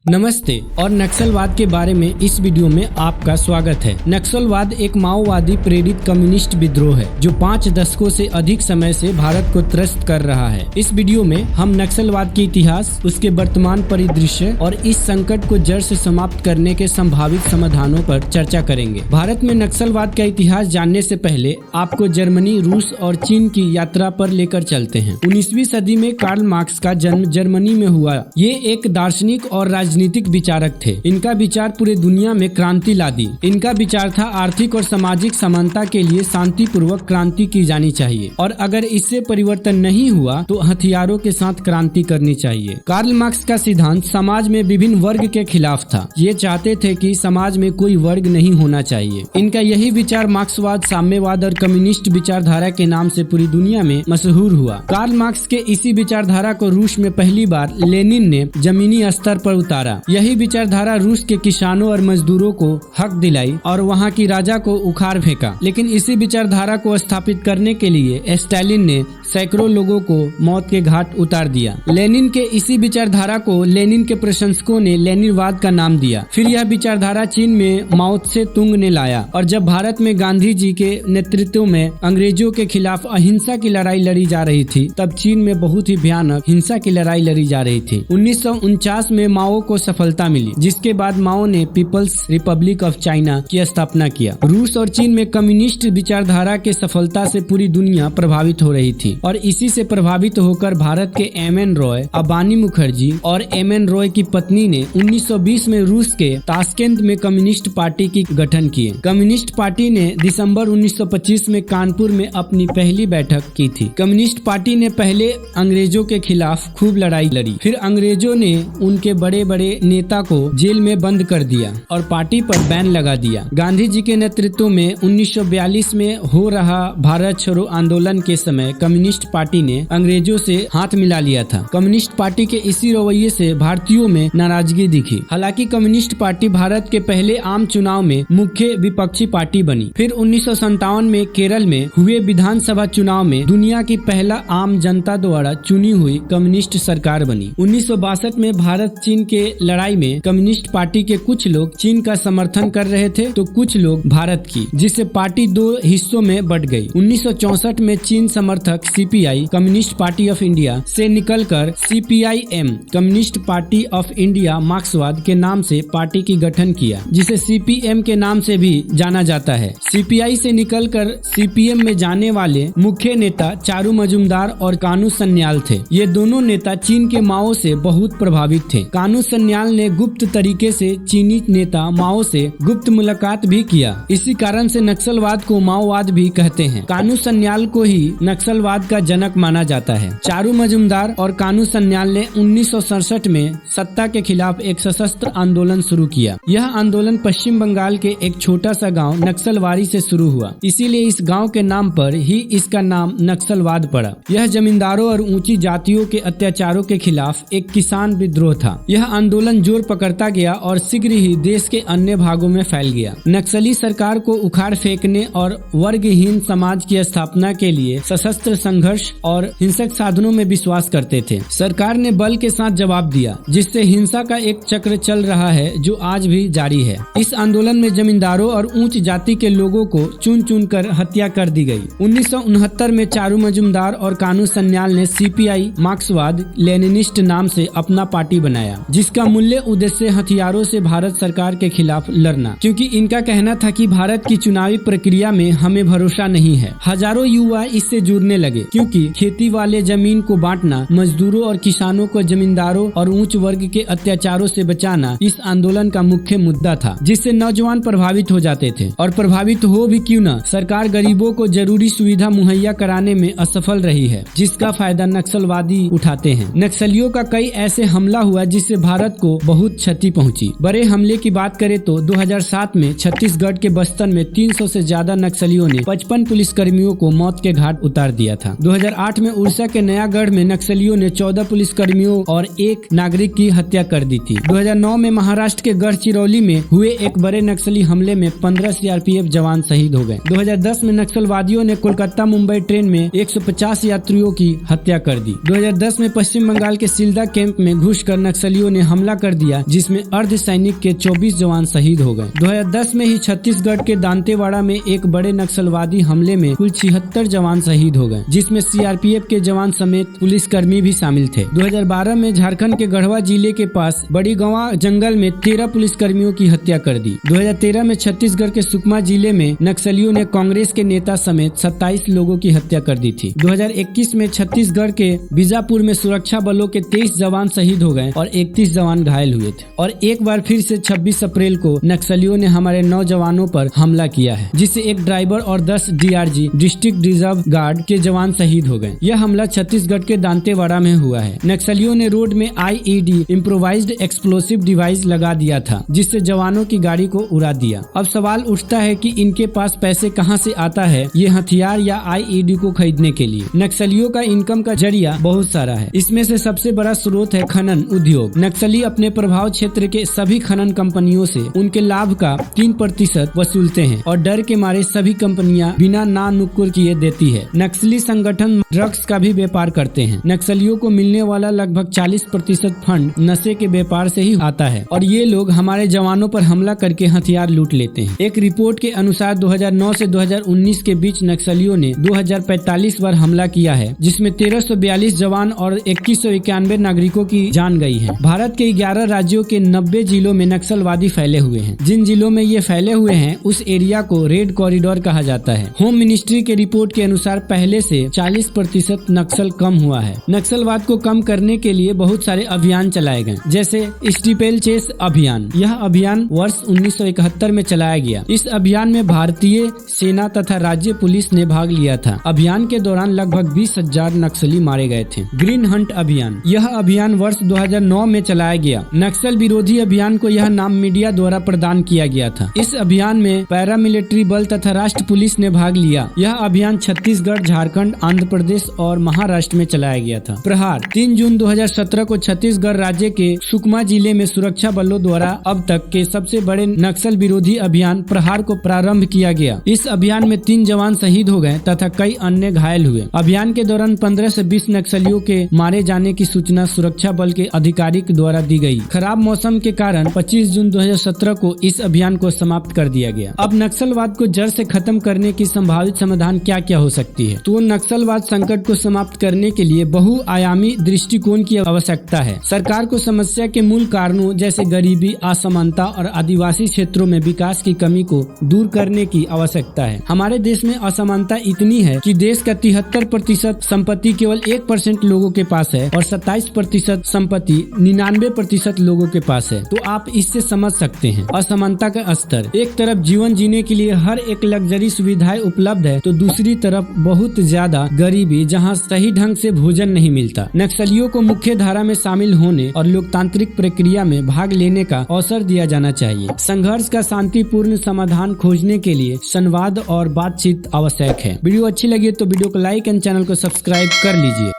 नमस्ते और नक्सलवाद के बारे में इस वीडियो में आपका स्वागत है। नक्सलवाद एक माओवादी प्रेरित कम्युनिस्ट विद्रोह है जो 5 दशकों से अधिक समय से भारत को त्रस्त कर रहा है। इस वीडियो में हम नक्सलवाद के इतिहास, उसके वर्तमान परिदृश्य और इस संकट को जड़ से समाप्त करने के संभावित समाधानों पर चर्चा करेंगे। भारत में नक्सलवाद का इतिहास जानने से पहले आपको जर्मनी, रूस और चीन की यात्रा पर लेकर चलते हैं। 19वीं सदी में कार्ल मार्क्स का जन्म जर्मनी में हुआ। ये एक दार्शनिक और राजनीतिक विचारक थे। इनका विचार पूरे दुनिया में क्रांति ला दी। इनका विचार था आर्थिक और सामाजिक समानता के लिए शांतिपूर्वक क्रांति की जानी चाहिए और अगर इससे परिवर्तन नहीं हुआ तो हथियारों के साथ क्रांति करनी चाहिए। कार्ल मार्क्स का सिद्धांत समाज में विभिन्न वर्ग के खिलाफ था। ये चाहते थे कि समाज में कोई वर्ग नहीं होना चाहिए। इनका यही विचार मार्क्सवाद, साम्यवाद और कम्युनिस्ट विचारधारा के नाम से पूरी दुनिया में मशहूर हुआ। कार्ल मार्क्स के इसी विचारधारा को रूस में पहली बार लेनिन ने जमीनी स्तर पर उतारा। यही विचारधारा रूस के किसानों और मजदूरों को हक दिलाई और वहां की राजा को उखाड़ फेंका। लेकिन इसी विचारधारा को स्थापित करने के लिए स्टालिन ने सैकड़ों लोगों को मौत के घाट उतार दिया। लेनिन के इसी विचारधारा को लेनिन के प्रशंसकों ने लेनिनवाद का नाम दिया। फिर यह विचारधारा चीन में माओ त्से तुंग ने लाया और जब भारत में गांधी जी के नेतृत्व में अंग्रेजों के खिलाफ अहिंसा की लड़ाई लड़ी जा रही थी, तब चीन में बहुत ही भयानक हिंसा की लड़ाई लड़ी जा रही थी। 1949 में माओ को सफलता मिली, जिसके बाद माओ ने पीपल्स रिपब्लिक ऑफ चाइना की स्थापना किया। रूस और चीन में कम्युनिस्ट विचारधारा के सफलता से पूरी दुनिया प्रभावित हो रही थी और इसी से प्रभावित होकर भारत के एम.एन. रॉय, अबानी मुखर्जी और एम.एन. रॉय की पत्नी ने 1920 में रूस के ताशकेंत में कम्युनिस्ट पार्टी की गठन किए। कम्युनिस्ट पार्टी ने दिसंबर 1925 में कानपुर में अपनी पहली बैठक की थी। कम्युनिस्ट पार्टी ने पहले अंग्रेजों के खिलाफ खूब लड़ाई लड़ी, फिर अंग्रेजों ने उनके बड़े बड़े नेता को जेल में बंद कर दिया और पार्टी पर बैन लगा दिया। गांधी जी के नेतृत्व में 1942 में हो रहा भारत छोड़ो आंदोलन के समय कम्युनिस्ट पार्टी ने अंग्रेजों से हाथ मिला लिया था। कम्युनिस्ट पार्टी के इसी रवैये से भारतीयों में नाराजगी दिखी। हालांकि कम्युनिस्ट पार्टी भारत के पहले आम चुनाव में मुख्य विपक्षी पार्टी बनी। फिर 1957 में केरल में हुए विधानसभा चुनाव में दुनिया की पहला आम जनता द्वारा चुनी हुई कम्युनिस्ट सरकार बनी। 1962 में भारत चीन के लड़ाई में कम्युनिस्ट पार्टी के कुछ लोग चीन का समर्थन कर रहे थे तो कुछ लोग भारत की, जिससे पार्टी 2 हिस्सों में बट गई। 1964 में चीन समर्थक CPI, communist party of India से निकलकर CPIM, communist party of India मार्क्सवाद के नाम से पार्टी की गठन किया, जिसे सीपीएम के नाम से भी जाना जाता है। सीपीआई से निकलकर सीपीएम में जाने वाले मुख्य नेता चारू मजूमदार और कानू सन्याल थे। ये दोनों नेता चीन के माओ से बहुत प्रभावित थे। कानू सन्याल ने गुप्त तरीके से चीनी नेता माओ से गुप्त मुलाकात भी किया। इसी कारण से नक्सलवाद को माओवाद भी कहते हैं। कानू सन्याल को ही नक्सलवाद का जनक माना जाता है। चारू मजूमदार और कानू सन्याल ने 1967 में सत्ता के खिलाफ एक सशस्त्र आंदोलन शुरू किया। यह आंदोलन पश्चिम बंगाल के एक छोटा सा गांव नक्सलवाड़ी से शुरू हुआ, इसीलिए इस गांव के नाम पर ही इसका नाम नक्सलवाद पड़ा। यह जमींदारों और ऊंची जातियों के अत्याचारों के खिलाफ एक किसान विद्रोह था। यह आंदोलन जोर पकड़ता गया और शीघ्र ही देश के अन्य भागों में फैल गया। नक्सली सरकार को उखाड़ फेंकने और वर्गहीन समाज की स्थापना के लिए सशस्त्र संघर्ष और हिंसक साधनों में विश्वास करते थे। सरकार ने बल के साथ जवाब दिया, जिससे हिंसा का एक चक्र चल रहा है जो आज भी जारी है। इस आंदोलन में जमींदारों और उच्च जाति के लोगों को चुन चुन कर हत्या कर दी गई। 1969 में चारू मजूमदार और कानू सन्याल ने सीपीआई मार्क्सवाद लेनिनिस्ट नाम से अपना पार्टी बनाया, जिसका मूल्य उद्देश्य हथियारों से भारत सरकार के खिलाफ लड़ना, क्योंकि इनका कहना था कि भारत की चुनावी प्रक्रिया में हमें भरोसा नहीं है। हजारों युवा इससे जुड़ने लगे, क्योंकि खेती वाले जमीन को बांटना, मजदूरों और किसानों को जमींदारों और उच्च वर्ग के अत्याचारों से बचाना इस आंदोलन का मुख्य मुद्दा था, जिससे नौजवान प्रभावित हो जाते थे। और प्रभावित हो भी क्यों न, सरकार गरीबों को जरूरी सुविधा मुहैया कराने में असफल रही है, जिसका फायदा नक्सलवादी उठाते हैं। नक्सलियों का कई ऐसे हमला हुआ जिससे भारत को बहुत क्षति पहुंची। बड़े हमले की बात करें तो 2007 में छत्तीसगढ़ के बस्तर में 300 से ज्यादा नक्सलियों ने 55 पुलिसकर्मियों को मौत के घाट उतार दिया था। 2008 में उड़ीसा के नयागढ़ में नक्सलियों ने 14 पुलिस कर्मियों और एक नागरिक की हत्या कर दी थी। 2009 में महाराष्ट्र के गढ़चिरौली में हुए एक बड़े नक्सली हमले में 15 सीआरपीएफ जवान शहीद हो गए। 2010 में नक्सलवादियों ने कोलकाता मुंबई ट्रेन में 150 यात्रियों की हत्या कर दी। 2010 में पश्चिम बंगाल के सिलदा कैंप में घुसकर नक्सलियों ने हमला कर दिया, जिसमें अर्धसैनिक के 24 जवान शहीद हो गए। 2010 में ही छत्तीसगढ़ के दांतेवाड़ा में एक बड़े नक्सलवादी हमले में कुल 76 जवान शहीद हो गए, जिसमें सीआरपीएफ के जवान समेत पुलिसकर्मी भी शामिल थे। 2012 में झारखंड के गढ़वा जिले के पास बड़ी गंवा जंगल में 13 पुलिसकर्मियों की हत्या कर दी। 2013 में छत्तीसगढ़ के सुकमा जिले में नक्सलियों ने कांग्रेस के नेता समेत 27 लोगों की हत्या कर दी थी। 2021 में छत्तीसगढ़ के बीजापुर में सुरक्षा बलों के 23 जवान शहीद हो गए और 31 जवान घायल हुए थे। और एक बार फिर से 26 अप्रैल को नक्सलियों ने हमारे 9 जवानों पर हमला किया है, जिससे एक ड्राइवर और 10 डीआरजी डिस्ट्रिक्ट रिजर्व गार्ड के जवान शहीद हो गए। यह हमला छत्तीसगढ़ के दांतेवाड़ा में हुआ है। नक्सलियों ने रोड में आईईडी इम्प्रोवाइज्ड एक्सप्लोसिव डिवाइस लगा दिया था, जिससे जवानों की गाड़ी को उड़ा दिया। अब सवाल उठता है कि इनके पास पैसे कहां से आता है ये हथियार या आईईडी को खरीदने के लिए। नक्सलियों का इनकम का जरिया बहुत सारा है। इसमें से सबसे बड़ा स्रोत है खनन उद्योग। नक्सली अपने प्रभाव क्षेत्र के सभी खनन कंपनियों से उनके लाभ का 3% वसूलते हैं और डर के मारे सभी कंपनियां बिना ना नुक्कुर किए देती है। नक्सली संगठन ड्रग्स का भी व्यापार करते हैं। नक्सलियों को मिलने वाला लगभग 40% फंड नशे के व्यापार से ही आता है और ये लोग हमारे जवानों पर हमला करके हथियार लूट लेते हैं। एक रिपोर्ट के अनुसार 2009 से 2019 के बीच नक्सलियों ने 2045 बार हमला किया है, जिसमें 1342 जवान और 2191 नागरिकों की जान गई है। भारत के 11 राज्यों के 90 जिलों में नक्सलवादी फैले हुए हैं। जिन जिलों में ये फैले हुए हैं उस एरिया को रेड कॉरिडोर कहा जाता है। होम मिनिस्ट्री के रिपोर्ट के अनुसार पहले से 40% नक्सल कम हुआ है। नक्सलवाद को कम करने के लिए बहुत सारे अभियान चलाए गए, जैसे स्टीपल चेस अभियान। यह अभियान वर्ष 1971 में चलाया गया। इस अभियान में भारतीय सेना तथा राज्य पुलिस ने भाग लिया था। अभियान के दौरान लगभग 20,000 नक्सली मारे गए थे। ग्रीन हंट अभियान, यह अभियान वर्ष 2009 में चलाया गया। नक्सल विरोधी अभियान को यह नाम मीडिया द्वारा प्रदान किया गया था। इस अभियान में पैरामिलिट्री बल तथा राष्ट्र पुलिस ने भाग लिया। यह अभियान छत्तीसगढ़, झारखंड, आंध्र प्रदेश और महाराष्ट्र में चलाया गया था। प्रहार, 3 जून 2017 को छत्तीसगढ़ राज्य के सुकमा जिले में सुरक्षा बलों द्वारा अब तक के सबसे बड़े नक्सल विरोधी अभियान प्रहार को प्रारंभ किया गया। इस अभियान में 3 जवान शहीद हो गए तथा कई अन्य घायल हुए। अभियान के दौरान 15 से 20 नक्सलियों के मारे जाने की सूचना सुरक्षा बल के अधिकारी द्वारा दी गई। खराब मौसम के कारण 25 जून 2017 को इस अभियान को समाप्त कर दिया गया। अब नक्सलवाद को जड़ से खत्म करने की संभावित समाधान क्या क्या हो सकती है? तो नक्सलवाद संकट को समाप्त करने के लिए बहुआयामी दृष्टिकोण की आवश्यकता है। सरकार को समस्या के मूल कारणों जैसे गरीबी, असमानता और आदिवासी क्षेत्रों में विकास की कमी को दूर करने की आवश्यकता है। हमारे देश में असमानता इतनी है कि देश का 73% संपत्ति केवल 1% लोगों के पास है और 27% संपत्ति 99% लोगों के पास है। तो आप इससे समझ सकते हैं असमानता का स्तर। एक तरफ जीवन जीने के लिए हर एक लग्जरी सुविधाएं उपलब्ध है, तो दूसरी तरफ बहुत ज्यादा गरीबी, जहां सही ढंग से भोजन नहीं मिलता। नक्सलियों को मुख्य धारा में शामिल होने और लोकतांत्रिक प्रक्रिया में भाग लेने का अवसर दिया जाना चाहिए। संघर्ष का शांतिपूर्ण समाधान खोजने के लिए संवाद और बातचीत आवश्यक है। वीडियो अच्छी लगी तो वीडियो को लाइक एंड चैनल को सब्सक्राइब कर लीजिए।